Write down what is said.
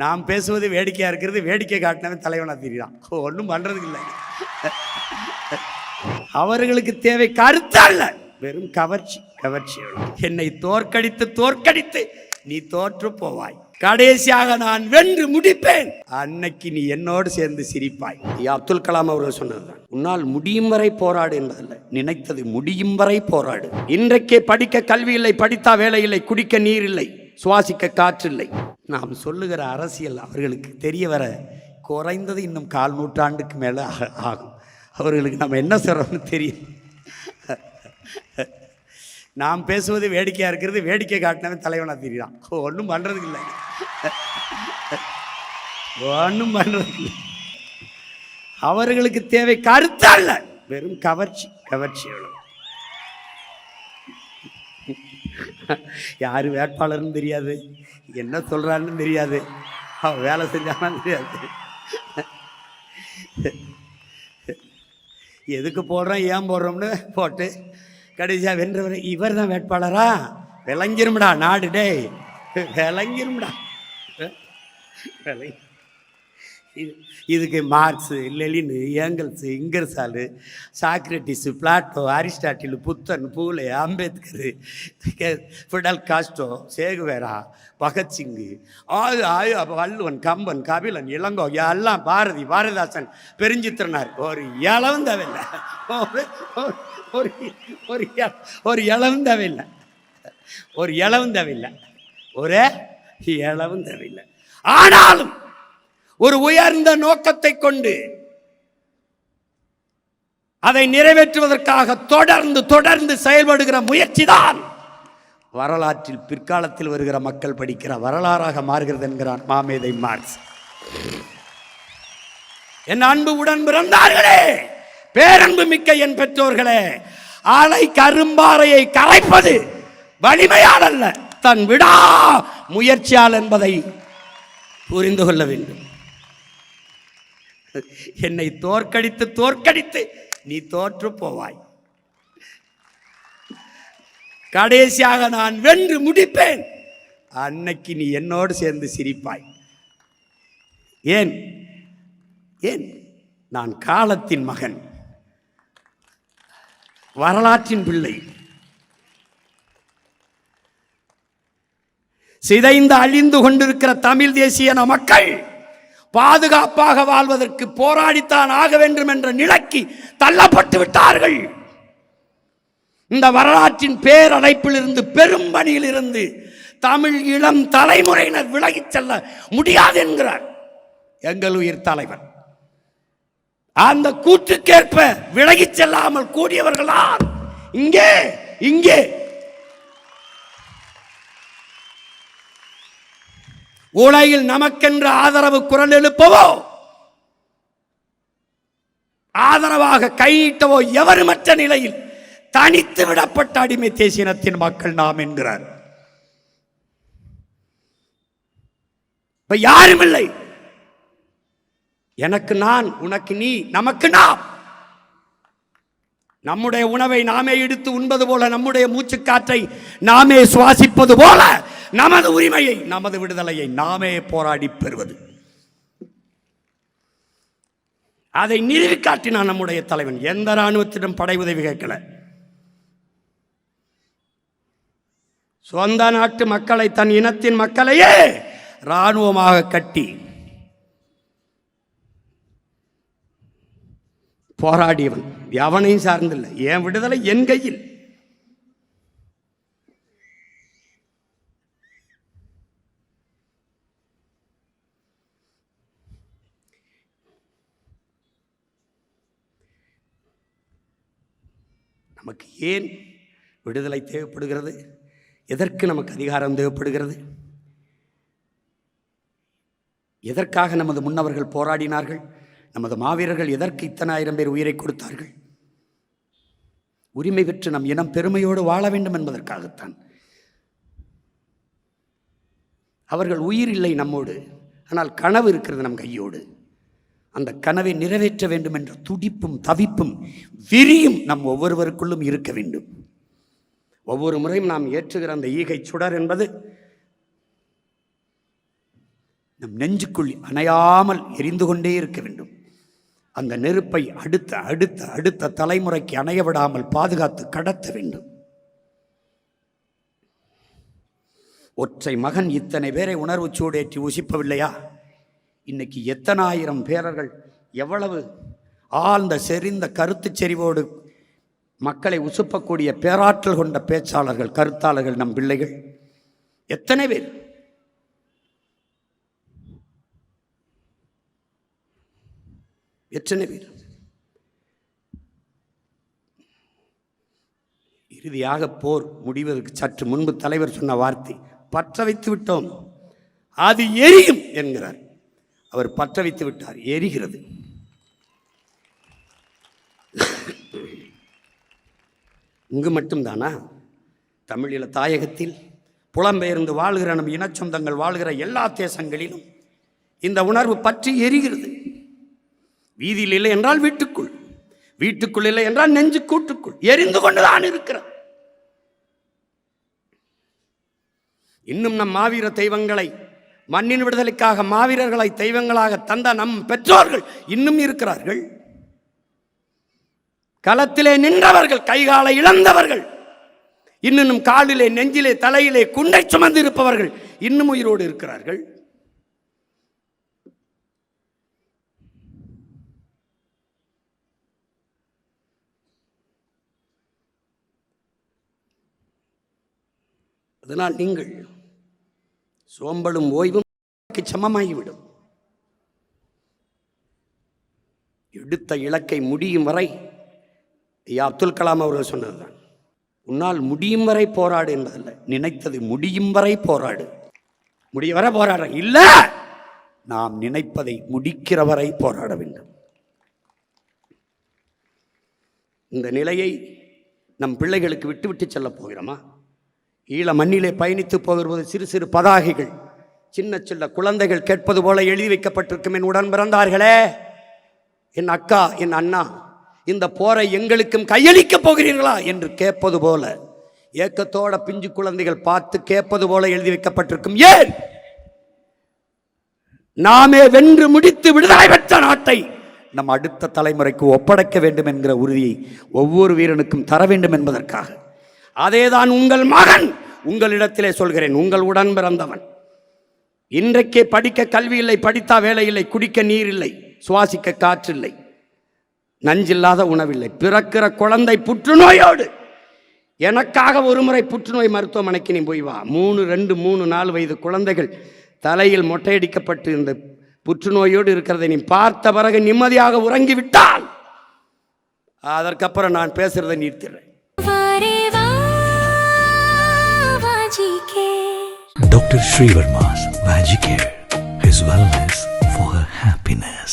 நாம் பேசுவது வேடிக்கையாக இருக்கிறது, வேடிக்கை காட்டினவன் தலைவனாக தெரியுறான். ஒன்றும் பண்ணுறதுக்கு இல்லை. அவர்களுக்கு தேவை கருத்து அல்ல, வெறும் கவர்ச்சி. என்னை தோற்கடித்து நீ தோற்று போவாய், கடைசியாக நான் வென்று முடிப்பேன், அன்னைக்கு நீ என்னோடு சேர்ந்து சிரிப்பாய். அப்துல் கலாம் அவர்கள் சொன்னதுதான், உன்னால் முடியும் வரை போராடு என்பதல்ல, நினைத்தது முடியும் வரை போராடு. இன்றைக்கே படிக்க கல்வி இல்லை, படித்தா வேலை இல்லை, குடிக்க நீர் இல்லை, சுவாசிக்க காற்று இல்லை. நாம் சொல்லுகிற அரசியல் அவர்களுக்கு தெரிய வர குறைந்தது இன்னும் 1/4 நூற்றாண்டுக்கு மேலே ஆகும். அவர்களுக்கு நம்ம என்ன சொல்கிறோம்னு தெரியும். நாம் பேசுவது வேடிக்கையாக இருக்கிறது, வேடிக்கை காட்டினவன் தலைவனாக தெரியுறான். ஒன்றும் பண்ணுறதுக்கு இல்லை. அவர்களுக்கு தேவை கருத்து அல்ல, வெறும் கவர்ச்சி. யார் வேட்பாளர்னு தெரியாது, என்ன சொல்கிறான்னு தெரியாது, அவன் வேலை செஞ்சாலும் தெரியாது, எதுக்கு போடுறோம் ஏன் போடுறோம்னு போட்டு கடைசியாக வென்றவர் இவர் தான் வேட்பாளரா? விளங்கிரும்டா நாடு, டே விளங்கிரும்டா. இதுக்கு marks, லெனினு, Engels, இங்கர்சாலு, Socrates, Plato, Aristotle, புத்தன், பூலே, அம்பேத்கர், ஃபிடல் காஸ்ட்ரோ, சேகுவேரா, பகத்சிங்கு, வள்ளுவன், கம்பன், கபிலன், இளங்கோ, எல்லாம் பாரதிதாசன், பெருஞ்சித்திரனார். ஒரு இளவும் தேவையில்லை, ஒரு இளவும் தேவையில்லை, ஒரே இளவும் தேவையில்லை. ஆனாலும் ஒரு உயர்ந்த நோக்கத்தை கொண்டு அதை நிறைவேற்றுவதற்காக தொடர்ந்து செயல்படுகிற முயற்சி தான் வரலாற்றில் பிற்காலத்தில் வருகிற மக்கள் படிக்கிற வரலாறாக மாறுகிறது என்கிறான் மாமேதை மார்க்ஸ். என் அன்பு உடன் பிறந்தார்களே, பேரன்பு மிக்க என் பெற்றோர்களே, அலை கரும்பாறையை கரைப்பது வலிமையால் அல்ல, தன் விடா முயற்சியால் என்பதை புரிந்து கொள்ள வேண்டும். என்னை தோற்கடித்து நீ தோற்று போவாய், கடைசியாக நான் வென்று முடிப்பேன், அன்னைக்கு நீ என்னோடு சேர்ந்து சிரிப்பாய். ஏன் நான் காலத்தின் மகன், வரலாற்றின் பிள்ளை. சிதைந்து அழிந்து கொண்டிருக்கிற தமிழ் தேசிய மக்கள் பாதுகாப்பாக வாழ்வதற்கு போராடித்தான் ஆக வேண்டும் என்ற நிலைக்கு தள்ளப்பட்டு விட்டார்கள். இந்த வரலாற்றின் பேரடைப்பில் இருந்து, பெரும் பணியில் இருந்து தமிழ் இளம் தலைமுறையினர் விலகிச் செல்ல முடியாது என்கிறார் எங்கள் உயிர் தலைவர். அந்த கூற்றுக்கேற்ப விலகிச் செல்லாமல் கூடியவர்களால் இங்கே உலகில் நமக்கென்ற ஆதரவு குரல் எழுப்பவோ, ஆதரவாக கையிட்டவோ எவருமற்ற நிலையில் தனித்து விடப்பட்ட அடிமை தேசியனத்தின் மக்கள் நாம் என்கிறார். இப்ப யாரும் இல்லை. எனக்கு நான், உனக்கு நீ, நமக்கு நாம். நம்முடைய உணவை நாமே எடுத்து உண்பது போல, நம்முடைய மூச்சுக்காற்றை நாமே சுவாசிப்பது போல, நமது உரிமையை, நமது விடுதலையை நாமே போராடி பெறுவது. அதை நிறுவி காட்டினான் நம்முடைய தலைவன். எந்த இராணுவத்திடம் படை உதவி கேட்கல. சொந்த நாட்டு மக்களை, தன் இனத்தின் மக்களையே இராணுவமாக கட்டி போராடியவன். எவனையும் சார்ந்தில்லை. என் விடுதலை என் கையில். நமக்கு ஏன் விடுதலை தேவைப்படுகிறது? எதற்கு நமக்கு அதிகாரம் தேவைப்படுகிறது? எதற்காக நமது முன்னவர்கள் போராடினார்கள்? நமது மாவீரர்கள் எதற்கு இத்தனை ஆயிரம் பேர் உயிரை கொடுத்தார்கள்? உரிமை பெற்று நம் இனம் பெருமையோடு வாழ வேண்டும் என்பதற்காகத்தான். அவர்கள் உயிர் இல்லை நம்மோடு, ஆனால் கனவு இருக்கிறது நம் கையோடு. அந்த கனவை நிறைவேற்ற வேண்டும் என்ற துடிப்பும் தவிப்பும் விரியும் நம் ஒவ்வொருவருக்குள்ளும் இருக்க வேண்டும். ஒவ்வொரு முறையும் நாம் ஏற்றுகிற அந்த ஈகை சுடர் என்பது நம் நெஞ்சுக்குள் அணையாமல் எரிந்து கொண்டே இருக்க வேண்டும். அந்த நெருப்பை அடுத்த அடுத்த அடுத்த தலைமுறைக்கு அணைய விடாமல் பாதுகாத்து கடத்த வேண்டும். ஒற்றை மகன் இத்தனை பேரை உணர்வு சூடேற்றி உசிப்பவில்லையா? இன்னைக்கு எத்தனாயிரம் பேரர்கள், எவ்வளவு ஆழ்ந்த செறிந்த கருத்து செறிவோடு மக்களை உசுப்பக்கூடிய பேராற்றல் கொண்ட பேச்சாளர்கள், கருத்தாளர்கள், நம் பிள்ளைகள் எத்தனை பேர். எத்தனை பேர். இறுதியாக போர் முடிவதற்கு சற்று முன்பு தலைவர் சொன்ன வார்த்தை, பற்ற வைத்து விட்டோம், அது எரியும் என்கிறார். அவர் பற்ற வைத்து விட்டார், எரிகிறது. இங்கு மட்டும்தானா? தமிழீழ தாயகத்தில் புலம்பெயர்ந்து வாழ்கிற நம் இனச்சொந்தங்கள் வாழ்கிற எல்லா தேசங்களிலும் இந்த உணர்வு பற்றி எரிகிறது. வீதியில் இல்லை என்றால் வீட்டுக்குள், வீட்டுக்குள் இல்லை என்றால் நெஞ்சு கூட்டுக்குள் எரிந்து கொண்டுதான் இருக்கிறது. இன்னும் நம் மாவீர தெய்வங்களை, மண்ணின் விடுதலைக்காக மாவீரர்களை தெய்வங்களாக தந்த நம் பெற்றோர்கள் இன்னும் இருக்கிறார்கள். களத்திலே நின்றவர்கள், கைகாலை இழந்தவர்கள், இன்னும் காலிலே நெஞ்சிலே தலையிலே குண்டை சுமந்து இருப்பவர்கள் இன்னும் உயிரோடு இருக்கிறார்கள். அதனால் நீங்கள் சோம்பலும் ஓய்வும் சமமாகிவிடும். எடுத்த இலக்கை முடியும் வரை, ஐயா அப்துல் கலாம் அவர்கள் சொன்னதுதான், உன்னால் முடியும் வரை போராடு என்பதல்ல, நினைத்தது முடியும் வரை போராடு. முடிய வரை போராட இல்ல, நாம் நினைப்பதை முடிக்கிற வரை போராட வேண்டும். இந்த நிலையை நம் பிள்ளைகளுக்கு விட்டு விட்டு செல்ல போகிறோமா? ஈழ மண்ணிலே பயணித்து போகிறது சிறு சிறு பதாகைகள், சின்ன சின்ன குழந்தைகள் கேட்பது போல எழுதி வைக்கப்பட்டிருக்கும். என் உடன் பிறந்தார்களே, என் அக்கா, என் அண்ணா, இந்த போரை எங்களுக்கும் கையளிக்கப் போகிறீர்களா என்று கேட்பது போல, ஏக்கத்தோட பிஞ்சு குழந்தைகள் பார்த்து கேட்பது போல எழுதி வைக்கப்பட்டிருக்கும். ஏன்? நாமே வென்று முடித்து விடுதலை பெற்ற நாட்டை நம் அடுத்த தலைமுறைக்கு ஒப்படைக்க வேண்டும் என்கிற உறுதியை ஒவ்வொரு வீரனுக்கும் தர வேண்டும் என்பதற்காக. அதேதான் உங்கள் மகன் உங்களிடத்திலே சொல்கிறேன். உங்கள் உடன் பிறந்தவன் இன்றைக்கே படிக்க கல்வி இல்லை, படித்தா வேலை இல்லை, குடிக்க நீர் இல்லை, சுவாசிக்க காற்று இல்லை, நஞ்சில்லாத உணவில்லை, பிறக்கிற குழந்தை புற்றுநோயோடு. எனக்காக ஒரு முறை புற்றுநோய் மருத்துவமனைக்கு நீ போய் வா. 2, 3, 4 வயது குழந்தைகள் தலையில் மொட்டையடிக்கப்பட்டு இந்த புற்றுநோயோடு இருக்கிறதை நீ பார்த்த பிறகு நிம்மதியாக உறங்கிவிட்டால் அதற்கப்புறம் நான் பேசுறதை நிறுத்திடுறேன். Dr. Srivarma's Magicare, his wellness for her happiness.